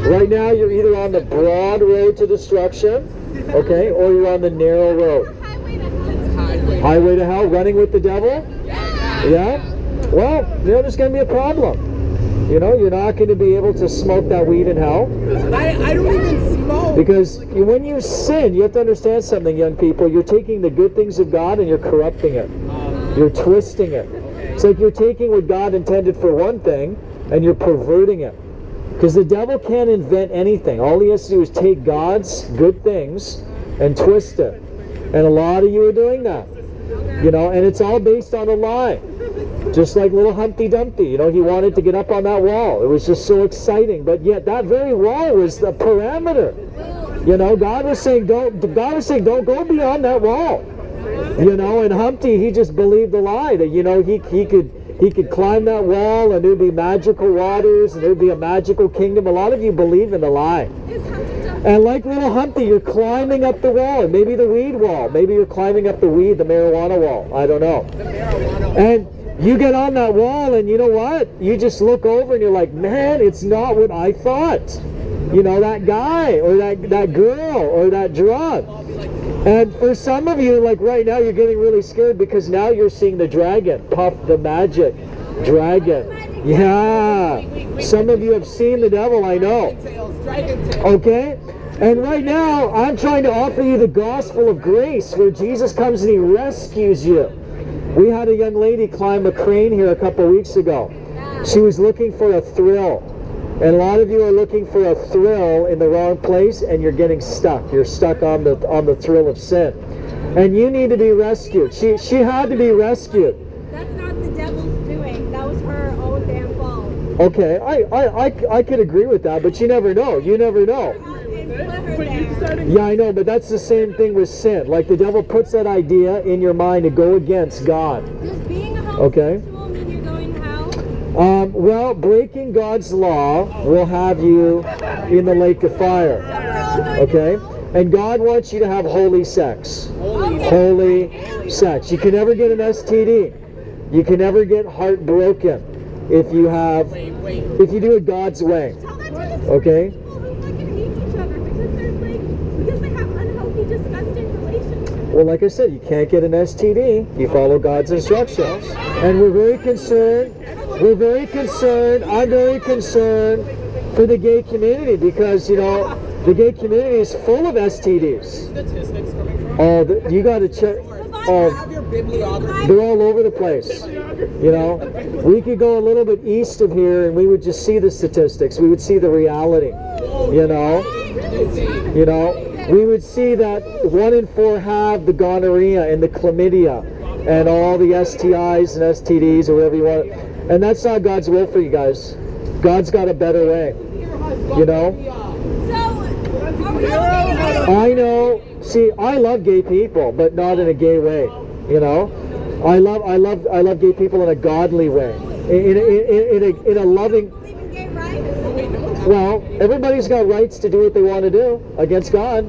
Right now, you're either on the broad road to destruction, okay, or you're on the narrow road. Highway to hell, running with the devil? Yeah? Well, there's going to be a problem. You're not going to be able to smoke that weed in hell. I don't even smoke. Because when you sin, you have to understand something, young people. You're taking the good things of God and you're corrupting it. You're twisting it. It's like you're taking what God intended for one thing and you're perverting it. Because the devil can't invent anything. All he has to do is take God's good things and twist it. And a lot of you are doing that. And it's all based on a lie. Just like little Humpty Dumpty, he wanted to get up on that wall. It was just so exciting, but yet that very wall was the parameter. God was saying don't go beyond that wall. And Humpty, he just believed the lie that he could climb that wall and there'd be magical waters and there'd be a magical kingdom. A lot of you believe in the lie. And like little Humpty, you're climbing up the wall, and maybe the weed wall. Maybe you're climbing up the marijuana wall. I don't know. And you get on that wall, and you know what? You just look over and you're like, man, it's not what I thought. That guy or that girl or that drug. And for some of you, like right now, you're getting really scared because now you're seeing the dragon, Puff the Magic Dragon. Yeah. Some of you have seen the devil, I know. Okay? And right now, I'm trying to offer you the gospel of grace where Jesus comes and he rescues you. We had a young lady climb a crane here a couple weeks ago. She was looking for a thrill. And a lot of you are looking for a thrill in the wrong place and you're getting stuck. You're stuck on the thrill of sin. And you need to be rescued. She had to be rescued. That's not the devil's doing. That was her own damn fault. Okay, I could agree with that, but you never know. You never know. Yeah, I know, but that's the same thing with sin. Like the devil puts that idea in your mind to go against God. Does being a homosexual mean you're going to hell? Well, breaking God's law will have you in the lake of fire. Okay? And God wants you to have holy sex. Holy sex. You can never get an STD. You can never get heartbroken if you do it God's way. Okay? Well, like I said, you can't get an STD. You follow God's instructions. And we're very concerned. I'm very concerned for the gay community because, the gay community is full of STDs. Statistics coming from? Oh, you got to check. They're all over the place. We could go a little bit east of here and we would just see the statistics. We would see the reality. We would see that 1 in 4 have the gonorrhea and the chlamydia and all the STIs and STDs or whatever you want. And that's not God's will for you guys. God's got a better way. I know. See, I love gay people, but not in a gay way. I love gay people in a godly way, in a loving. Well, everybody's got rights to do what they want to do against God,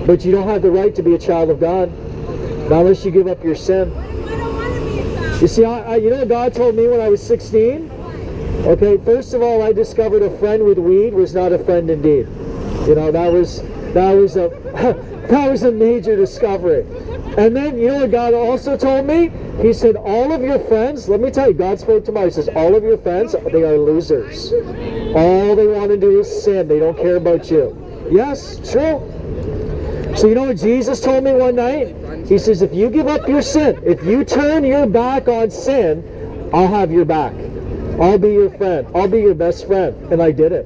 but you don't have the right to be a child of God, not unless you give up your sin. You see, you know what God told me when I was 16? Okay, first of all, I discovered a friend with weed was not a friend indeed. That was a major discovery. And then, you know what God also told me? He said, all of your friends, let me tell you, God spoke to me. He says, all of your friends, they are losers. All they want to do is sin. They don't care about you. Yes, true. So you know what Jesus told me one night? He says, if you give up your sin, if you turn your back on sin, I'll have your back. I'll be your friend. I'll be your best friend. And I did it.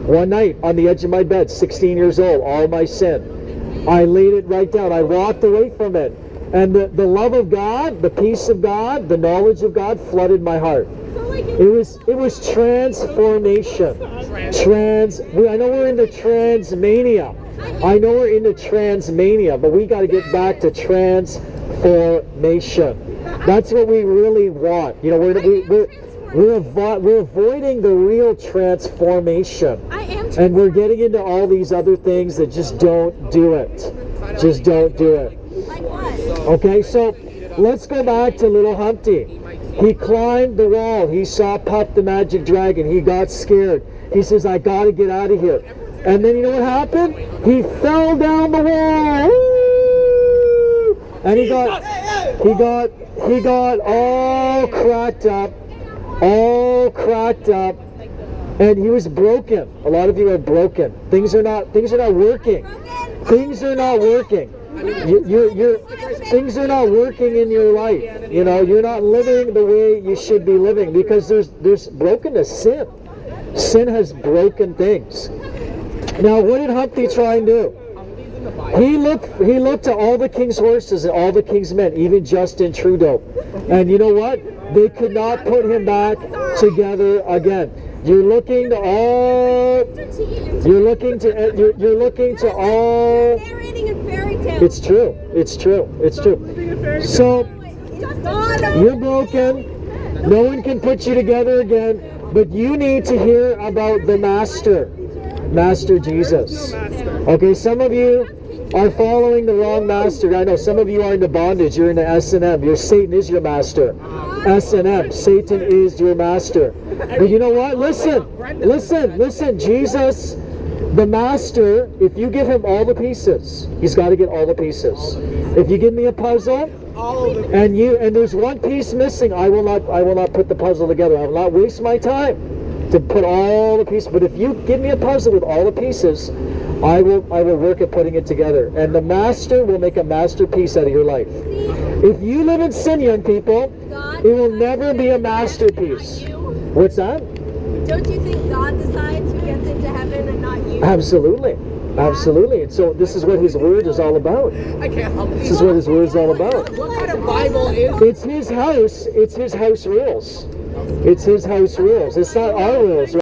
One night on the edge of my bed, 16 years old, all my sin. I laid it right down. I walked away from it. And the love of God, the peace of God, the knowledge of God flooded my heart. It was transformation. I know we're into transmania. But we got to get back to transformation. That's what we really want. We're avoiding the real transformation. And we're getting into all these other things that just don't do it. Just don't do it. Okay, so let's go back to little Humpty. He climbed the wall. He saw Puff the Magic Dragon. He got scared. He says, I gotta get out of here. And then you know what happened? He fell down the wall. Woo! And he got all cracked up, and he was broken. A lot of you are broken. Things are not working. Things are not working. Things are not working in your life. You know, you're not living the way you should be living because there's brokenness. Sin has broken things. Now, what did Humpty try and do? He looked at all the king's horses and all the king's men, even Justin Trudeau, and you know what? They could not put him back together again. You're looking to all. It's true. It's true. It's true. So you're broken. No one can put you together again. But you need to hear about the Master Jesus. Okay, some of you are following the wrong master. I know some of you are into bondage. You're into S&M. Satan is your master. S&M. Satan is your master. But you know what? Listen. Jesus, the master, if you give him all the pieces, he's got to get all the pieces. If you give me a puzzle, and there's one piece missing, I will not put the puzzle together. I will not waste my time to put all the pieces. But if you give me a puzzle with all the pieces, I will work at putting it together. And the master will make a masterpiece out of your life. If you live in sin, young people, it will never be a masterpiece. What's that? Don't you think God decides who gets into heaven and not you? Absolutely. Absolutely. And so this is what his word is all about. I can't help it. This is what his word is all about. What kind of Bible is? It's his house. It's his house rules. It's his house rules. It's not our rules.